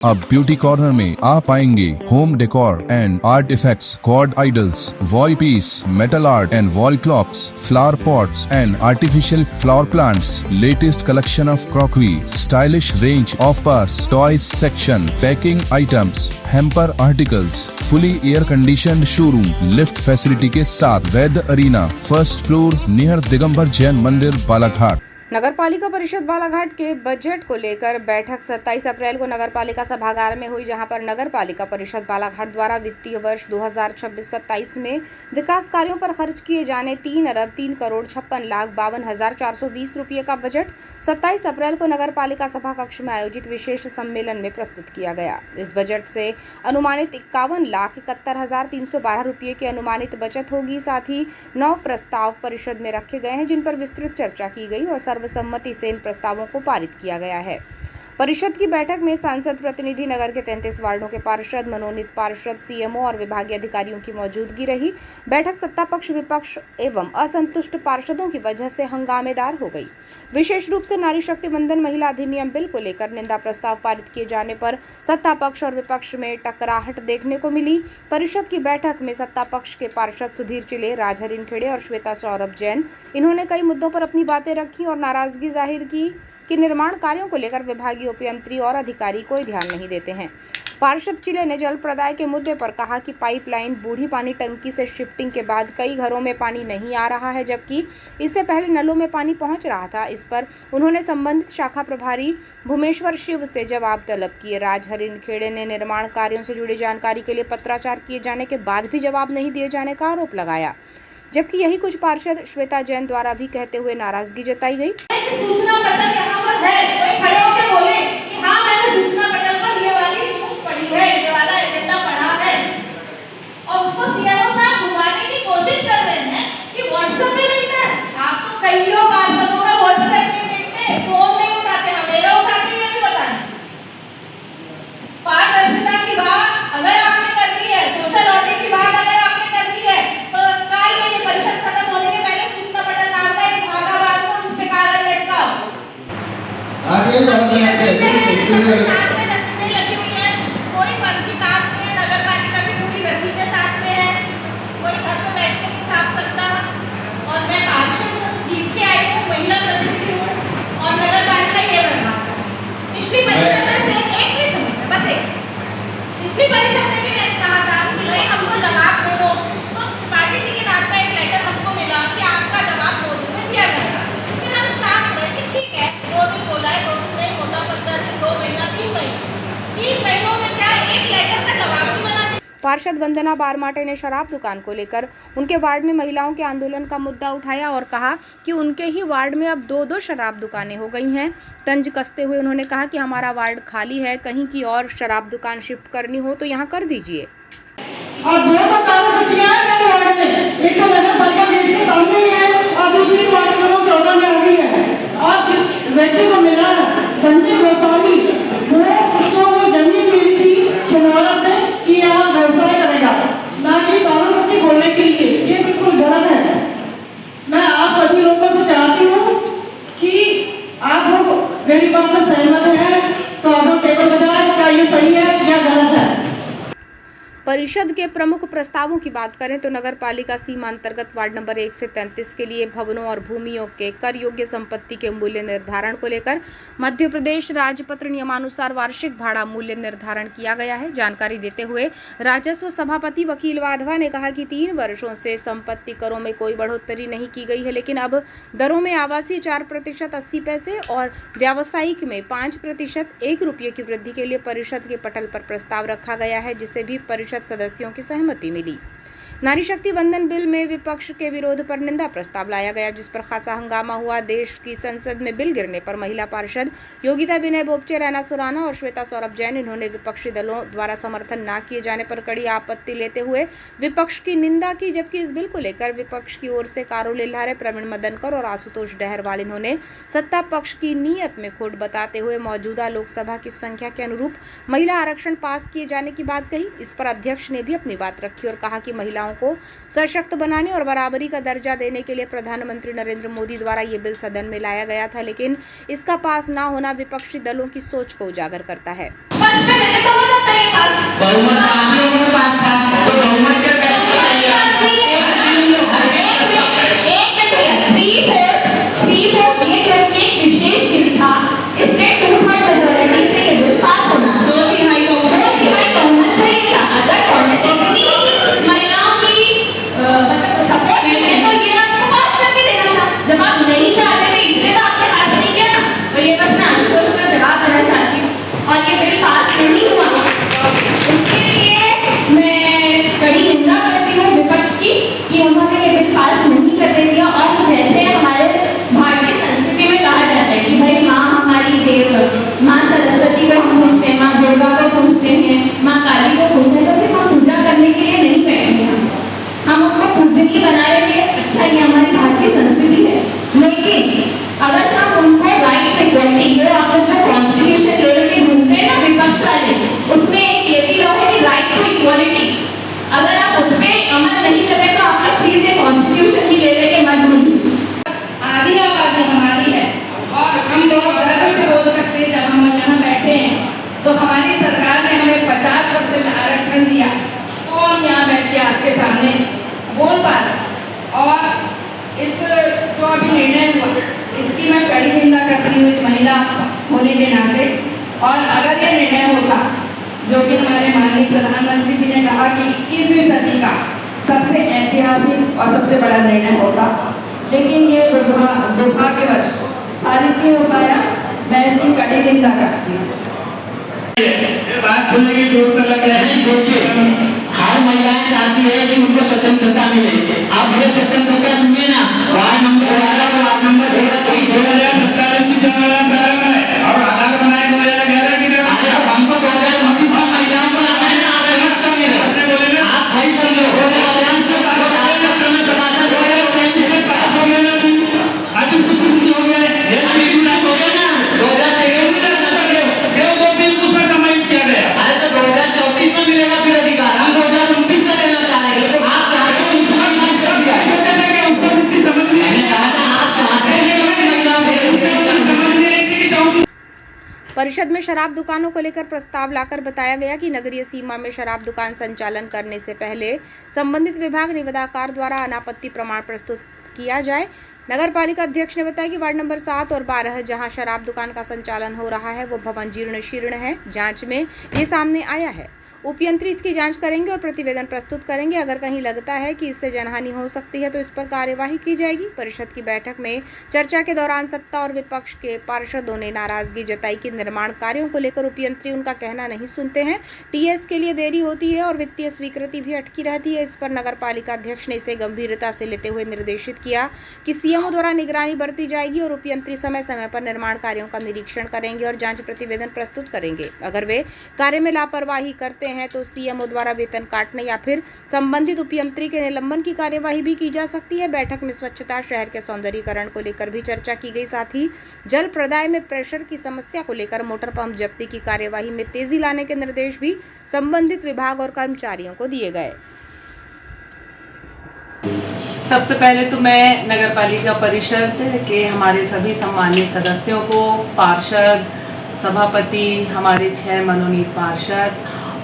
अब beauty corner में आप पाएंगे home decor and art effects, god idols, wall piece, metal art and wall clocks, flower pots and artificial flower plants, latest collection of crockery, stylish range of purse, toys section, packing items, hamper articles, fully air conditioned showroom, lift facility के साथ Vaidya Arena, first floor near Digambar Jain Mandir Balaghat. नगर पालिका परिषद बालाघाट के budget को लेकर बैठक 27 अप्रैल को नगर पालिका सभागार में हुई, जहां पर नगर पालिका परिषद बालाघाट द्वारा वित्तीय वर्ष 2026-27 में विकास कार्यों पर खर्च किए जाने 3,03,56,52,420 रुपये का बजट 27 अप्रैल को नगर पालिका सभा कक्ष में आयोजित विशेष सम्मेलन में प्रस्तुत किया गया। इस बजट से अनुमानित 51,71,312 रुपये की अनुमानित बचत होगी। साथ ही 9 प्रस्ताव परिषद में रखे गए हैं, जिन पर विस्तृत चर्चा की गई और सर्वसम्मति से इन प्रस्तावों को पारित किया गया है। परिषद की बैठक में सांसद प्रतिनिधि, नगर के 33 वार्डों के पार्षद, मनोनीत पार्षद, सीएमओ और विभागीय अधिकारियों की मौजूदगी रही। बैठक सत्ता पक्ष, विपक्ष एवं असंतुष्ट पार्षदों की वजह से हंगामेदार हो गई। विशेष रूप से नारी शक्ति वंदन महिला अधिनियम बिल को लेकर निंदा प्रस्ताव पारित किए जाने पर सत्ता पक्ष और विपक्ष में टकराहट देखने को मिली। परिषद की बैठक में सत्ता पक्ष के पार्षद सुधीर चिले, राजहरीन खेड़े और श्वेता सौरभ जैन, इन्होंने कई मुद्दों पर अपनी बातें रखी और नाराजगी जाहिर की कि निर्माण कार्यों को लेकर विभागीय उपयंत्री और अधिकारी कोई ध्यान नहीं देते हैं। पार्षद चिले ने जल प्रदाय के मुद्दे पर कहा कि पाइपलाइन बूढ़ी पानी टंकी से शिफ्टिंग के बाद कई घरों में पानी नहीं आ रहा है, जबकि इससे पहले नलों में पानी पहुंच रहा था। इस पर उन्होंने संबंधित शाखा प्रभारी भूमेश्वर शिव से जवाब तलब किए। राजहरीन खेड़े ने निर्माण कार्यों से जुड़ी जानकारी के लिए पत्राचार किए जाने के बाद भी जवाब नहीं दिए जाने का आरोप लगाया, जबकि यही कुछ पार्षद श्वेता जैन द्वारा भी कहते हुए नाराजगी जताई गई। सूचना पटल यहाँ पर है, कोई खड़े होकर बोले कि हाँ मैंने सूचना पटल पर ये वाली न्यूज़ पढ़ी है, ये वाला एजेंडा पढ़ा है, और उसको सीएमओ साहब घुमाने की कोशिश कर रहे हैं कि व्हाट्सएप पे मिलता है। आप तो कईयों पार्षदों का व्हाट्सएप नहीं देखते, फोन नहीं उठाते, मेरा उठाते ये भी बताएं। पारदर्शिता की बात अगर आपने कर ली है, सोशल ऑडिट की बात अगर आपने कर ली है, तो तत्काल में ये परिषद खत्म होने के पहले सूचना पटल नाम का एक धागा बांध दो जिसपे काला लटका आगे साथ में रसीदें लगी हुई है, कोई फर्जी काम नहीं है, नगर पालिका की पूरी रसीदें साथ में है, कोई घर पे बैठ के नहीं छाप सकता। और मैं पार्षद हूँ, जीत के आई हूँ, महिला प्रतिनिधि हूँ और नगर पालिका ये बर्बाद कर रही है। पिछली परिषद में से एक मिनट में बस एक पिछली परिषद में भी मैंने कहा था कि भाई हमको जवाब दे दो, तो पार्टी जी के नाम का एक लेटर हमको मिला कि आपका जवाब 2 दिन में दिया जाएगा। फिर हम शांत रहे कि ठीक है, 2 दिन बोला है, 2 दिन नहीं बोला, 15 दिन, 2 महीना, 3 महीने, 3 महीनों में क्या एक लेटर का जवाब भी बना। पार्षद वंदना बारमाटे ने शराब दुकान को लेकर उनके वार्ड में महिलाओं के आंदोलन का मुद्दा उठाया और कहा कि उनके ही वार्ड में अब 2-2 शराब दुकानें हो गई हैं। तंज कसते हुए उन्होंने कहा कि हमारा वार्ड खाली है, कहीं की और शराब दुकान शिफ्ट करनी हो तो यहाँ कर दीजिए। और 2 दुकानें छुट्टियां हैं मेरे वार्ड में, एक तो नगर पालिका गेट के सामने ही है और दूसरी वार्ड नंबर 14 में हो गई है। और जिस व्यक्ति को मिला है धनजी गोस्वामी, उसको वो जमीन मिली थी छिंदवाड़ा से कि यहाँ व्यवसाय करेगा, ना कि दारू बोलने के लिए। ये बिल्कुल गलत है। मैं आप सभी लोगों से चाहती हूँ कि आप लोग मेरी बात से सहमत हैं तो आप लोग टेबल बजाएं, क्या ये सही है या गलत है। परिषद के प्रमुख प्रस्तावों की बात करें तो नगर पालिका सीमा अंतर्गत वार्ड नंबर 1 से 33 के लिए भवनों और भूमियों के कर योग्य संपत्ति के मूल्य निर्धारण को लेकर मध्य प्रदेश राजपत्र नियमानुसार वार्षिक भाड़ा मूल्य निर्धारण किया गया है। जानकारी देते हुए राजस्व सभापति वकील वाधवा ने कहा कि 3 वर्षों से संपत्ति करों में कोई बढ़ोतरी नहीं की गई है, लेकिन अब दरों में आवासीय 4% 80 पैसे और व्यावसायिक में 5% 1 रुपये की वृद्धि के लिए परिषद के पटल पर प्रस्ताव रखा गया है, जिसे भी परिषद सदस्यों की सहमति मिली। नारी शक्ति वंदन बिल में विपक्ष के विरोध पर निंदा प्रस्ताव लाया गया, जिस पर खासा हंगामा हुआ। देश की संसद में बिल गिरने पर महिला पार्षद योगिता विनय बोपचे, रैना सुराना और श्वेता सौरभ जैन, इन्होंने विपक्षी दलों द्वारा समर्थन न किए जाने पर कड़ी आपत्ति लेते हुए विपक्ष की निंदा की, जबकि इस बिल को लेकर विपक्ष की ओर से कारों लिल्हारे, प्रवीण मदनकर और आशुतोष डहरवाल, इन्होंने सत्ता पक्ष की नीयत में खोट बताते हुए मौजूदा लोकसभा की संख्या के अनुरूप महिला आरक्षण पास किए जाने की बात कही। इस पर अध्यक्ष ने भी अपनी बात रखी और कहा कि महिलाओं को सशक्त बनाने और बराबरी का दर्जा देने के लिए प्रधानमंत्री नरेंद्र मोदी द्वारा ये बिल सदन में लाया गया था, लेकिन इसका पास ना होना विपक्षी दलों की सोच को उजागर करता है। विपक्ष का नहीं तो मदद करिए पास बहुमत आप लोगों के पास था, तो बहुमत के कैसे बताइए? ये क्योंकि एक विशेष दिन था, इसलिए 2/3 मेजॉरिटी से ये बिल पास होना, 2/3 बहुमत चाहिए था। अगर कॉन्स्टिट्यूशनली महिलाओं की मतलब सपोर्ट है तो ये आपको पास करके देना था। जब आप नहीं चाहते थे इसलिए तो आपने पास नहीं किया ना। तो ये बस मैं आशुतोष का जवाब देना चाहती हूँ और ये बिल पास नहीं हुआ। उसके लिए मैं कड़ी निंदा करती हूँ विपक्ष की कि उन्होंने ये बिल पास नहीं करने दिया। और जैसे हमारे भारतीय संस्कृति में कहा जाता है कि भाई माँ हमारी देव, माँ सरस्वती को हम पूजते हैं, माँ दुर्गा को पूजते हैं, माँ काली को पूजते हैं, तो सिर्फ हम पूजा करने के लिए नहीं बैठे हैं, हम उनको पूजनीय बनाने के लिए। अच्छा, ये हमारी भारतीय संस्कृति है, लेकिन अगर हम उनको राइट टू इक्वालिटी, ये आप लोग जो कॉन्स्टिट्यूशन ले लेके घूमते हैं ना विपक्ष वाले, उसमें एक ये भी लो है कि राइट टू इक्वालिटी, अगर आप उस पर अमल नहीं करें तो आप लोग प्लीज ये कॉन्स्टिट्यूशन ही ले लेके मत घूमिए। आधी आबादी हमारी है और हम लोग गर्व से बोल सकते हैं। जब हम यहाँ बैठे हैं तो हमारी सरकार ने हमें 50% आरक्षण दिया, तो हम यहाँ बैठ के आपके सामने बोल पा रहे। और इस जो अभी निर्णय हुआ इसकी मैं कड़ी निंदा करती हूँ महिला होने के नाते। और अगर ये निर्णय होता जो कि हमारे माननीय प्रधानमंत्री जी ने कहा कि 21वीं सदी का सबसे ऐतिहासिक और सबसे बड़ा निर्णय होता, लेकिन ये दुर्भाग्यवश पारित नहीं हो पाया। मैं इसकी कड़ी निंदा करती हूँ। बात बोलने की जरूरत लग रहा है। देखिए, हर महिलाएं चाहती है कि उनको स्वतंत्रता मिले। आप ये स्वतंत्रता सुनिए ना, वार्ड नंबर 12 वार्ड नंबर 2027 की जनगणना प्रारंभ है और आधार बनाए 2011 की। तो हमको 2029 में महिलाओं को लाना है ना, आधार का नहीं है। आप भाई समझो, हो गया आराम से पास हो गया ना, अभी कुछ नहीं हो गया है, हो गया ना 2013 में अरे तो 2034 में मिलेगा फिर अधिकार। हम 2029 में देना चाह रहे हैं। आप चाहते हो उसका इलाज कर दिया है, उसका मुक्ति समझ में मैंने कहा था आप चाहते हैं कि परिषद में शराब दुकानों को लेकर प्रस्ताव लाकर बताया गया कि नगरीय सीमा में शराब दुकान संचालन करने से पहले संबंधित विभाग निविदाकार द्वारा अनापत्ति प्रमाण प्रस्तुत किया जाए। नगर पालिका अध्यक्ष ने बताया कि वार्ड नंबर 7 और 12 जहां शराब दुकान का संचालन हो रहा है वो भवन जीर्ण शीर्ण है। जांच में ये सामने आया है। उपयंत्री इसकी जांच करेंगे और प्रतिवेदन प्रस्तुत करेंगे। अगर कहीं लगता है कि इससे जनहानि हो सकती है तो इस पर कार्यवाही की जाएगी। परिषद की बैठक में चर्चा के दौरान सत्ता और विपक्ष के पार्षदों ने नाराजगी जताई कि निर्माण कार्यों को लेकर उपयंत्री उनका कहना नहीं सुनते हैं। टीएस के लिए देरी होती है और वित्तीय स्वीकृति भी अटकी रहती है। इस पर नगर पालिका अध्यक्ष ने इसे गंभीरता से लेते हुए निर्देशित किया कि सीएमओ द्वारा निगरानी बरती जाएगी और उपयंत्री समय समय पर निर्माण कार्यों का निरीक्षण करेंगे और जांच प्रतिवेदन प्रस्तुत करेंगे। अगर वे कार्य में लापरवाही करते हैं तो सीएमओ द्वारा वेतन काटने या फिर संबंधित उपयंत्री के निलंबन की कार्यवाही भी की जा सकती है। बैठक में स्वच्छता, शहर के सौंदर्यीकरण को लेकर भी चर्चा की गई। साथ ही जल प्रदाय में प्रेशर की समस्या को लेकर मोटर पंप जब्ती की कार्यवाही में तेजी लाने के निर्देश भी संबंधित विभाग और कर्मचारियों को दिए गए। सबसे पहले तो मैं नगर पालिका परिषद के हमारे सभी सम्मानित सदस्यों को, पार्षद, सभापति, हमारे 6 मनोनीत पार्षद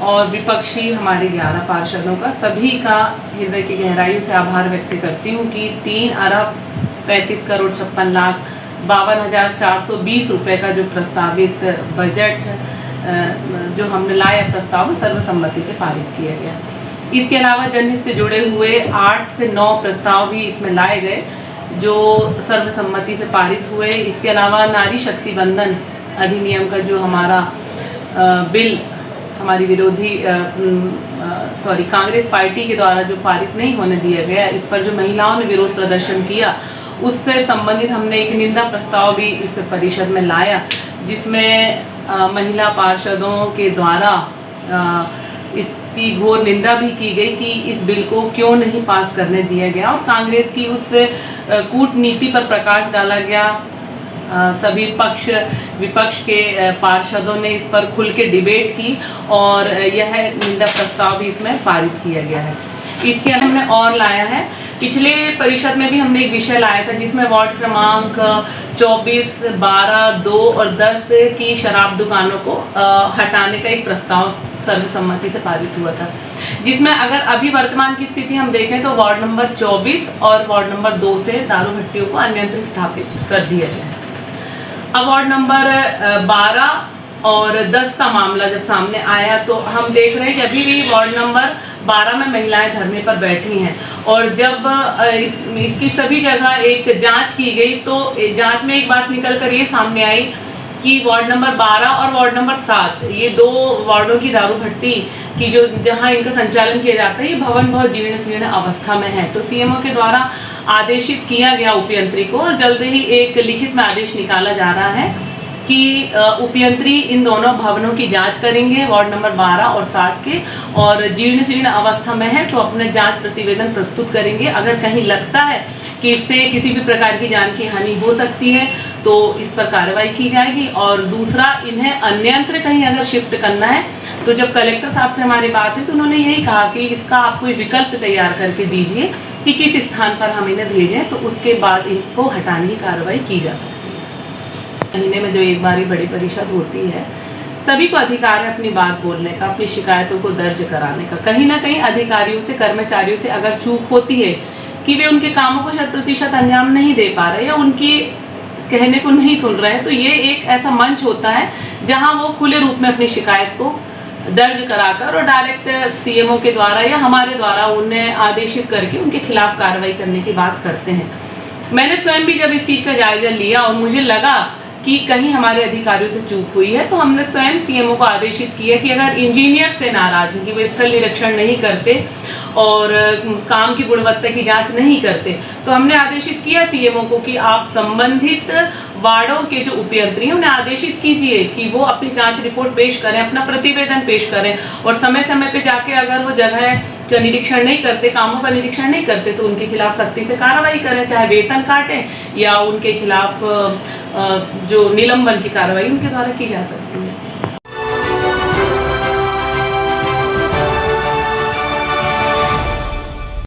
और विपक्षी हमारे 11 पार्षदों का, सभी का हृदय की गहराई से आभार व्यक्त करती हूँ कि 3,35,56,52,420 रुपये का जो प्रस्तावित बजट जो हमने लाया प्रस्ताव सर्वसम्मति से पारित किया गया। इसके अलावा जनहित से जुड़े हुए 8 से 9 प्रस्ताव भी इसमें लाए गए जो सर्वसम्मति से पारित हुए। इसके अलावा नारी शक्ति बंधन अधिनियम का जो हमारा बिल हमारी विरोधी कांग्रेस पार्टी के द्वारा जो पारित नहीं होने दिया गया, इस पर जो महिलाओं ने विरोध प्रदर्शन किया उससे संबंधित हमने एक निंदा प्रस्ताव भी इस परिषद में लाया, जिसमें महिला पार्षदों के द्वारा इसकी घोर निंदा भी की गई कि इस बिल को क्यों नहीं पास करने दिया गया और कांग्रेस की उस कूटनीति पर प्रकाश डाला गया। सभी पक्ष विपक्ष के पार्षदों ने इस पर खुल के डिबेट की और यह निंदा प्रस्ताव भी इसमें पारित किया गया है। इसके हमने और लाया है, पिछले परिषद में भी हमने एक विषय लाया था जिसमें वार्ड क्रमांक 24, 12, 2 और 10 की शराब दुकानों को हटाने का एक प्रस्ताव सर्वसम्मति से पारित हुआ था, जिसमें अगर अभी वर्तमान की स्थिति हम देखें तो वार्ड नंबर 24 और वार्ड नंबर 2 से दारू भट्टियों को अनियंत्रित स्थापित कर दिया गया है। अब वार्ड नंबर 12 और 10 का मामला जब सामने आया तो हम देख रहे हैं कि अभी भी वार्ड नंबर 12 में महिलाएं धरने पर बैठी हैं, और जब इसकी सभी जगह एक जांच की गई तो जांच में एक बात निकल कर ये सामने आई कि वार्ड नंबर 12 और वार्ड नंबर 7 ये 2 वार्डों की दारू भट्टी की जो जहां इनका संचालन किया जाता है, ये भवन बहुत जीर्ण शीर्ण अवस्था में है। तो सीएमओ के द्वारा आदेशित किया गया उपयंत्री को, और जल्द ही एक लिखित में आदेश निकाला जा रहा है कि उपयंत्री इन दोनों भवनों की जांच करेंगे, वार्ड नंबर 12 और 7 के, और जीर्ण शीर्ण अवस्था में है तो अपने जांच प्रतिवेदन प्रस्तुत करेंगे। अगर कहीं लगता है कि इससे किसी भी प्रकार की जान की हानि हो सकती है तो इस पर कार्रवाई की जाएगी। और दूसरा, इन्हें अन्यत्र कहीं अगर शिफ्ट करना है तो जब कलेक्टर साहब से हमारी बात हुई तो उन्होंने यही कहा कि इसका आप कोई विकल्प तैयार करके दीजिए कि किस स्थान पर हम इन्हें भेजें, तो उसके बाद इनको हटाने की कार्रवाई की जा सकती है। महीने में जो एक बार बड़ी परिषद होती है, सभी को अधिकार है अपनी बात बोलने का, अपनी शिकायतों को दर्ज कराने का। कहीं ना कहीं अधिकारियों से, कर्मचारियों से अगर चूक होती है कि वे उनके कामों को 100% अंजाम नहीं दे पा रहे या उनकी कहने को नहीं सुन रहे हैं, तो ये एक ऐसा मंच होता है जहां वो खुले रूप में अपनी शिकायत को दर्ज कराकर और डायरेक्ट सीएमओ के द्वारा या हमारे द्वारा उन्हें आदेशित करके उनके खिलाफ कार्रवाई करने की बात करते हैं। मैंने स्वयं भी जब इस चीज़ का जायजा लिया और मुझे लगा कि कहीं हमारे अधिकारियों से चूक हुई है तो हमने स्वयं सीएमओ को आदेशित किया कि अगर इंजीनियर से नाराज हैं कि वे स्थल निरीक्षण नहीं करते और काम की गुणवत्ता की जांच नहीं करते, तो हमने आदेशित किया सीएमओ को कि आप संबंधित वार्डों के जो उपयंत्री हैं उन्हें आदेशित कीजिए कि वो अपनी जांच रिपोर्ट पेश करें, अपना प्रतिवेदन पेश करें, और समय समय पे जाके अगर वो जगह का निरीक्षण नहीं करते, कामों का निरीक्षण नहीं करते तो उनके खिलाफ सख्ती से कार्रवाई करें, चाहे वेतन काटें या उनके खिलाफ जो निलंबन की कार्रवाई उनके द्वारा की जा सकती है।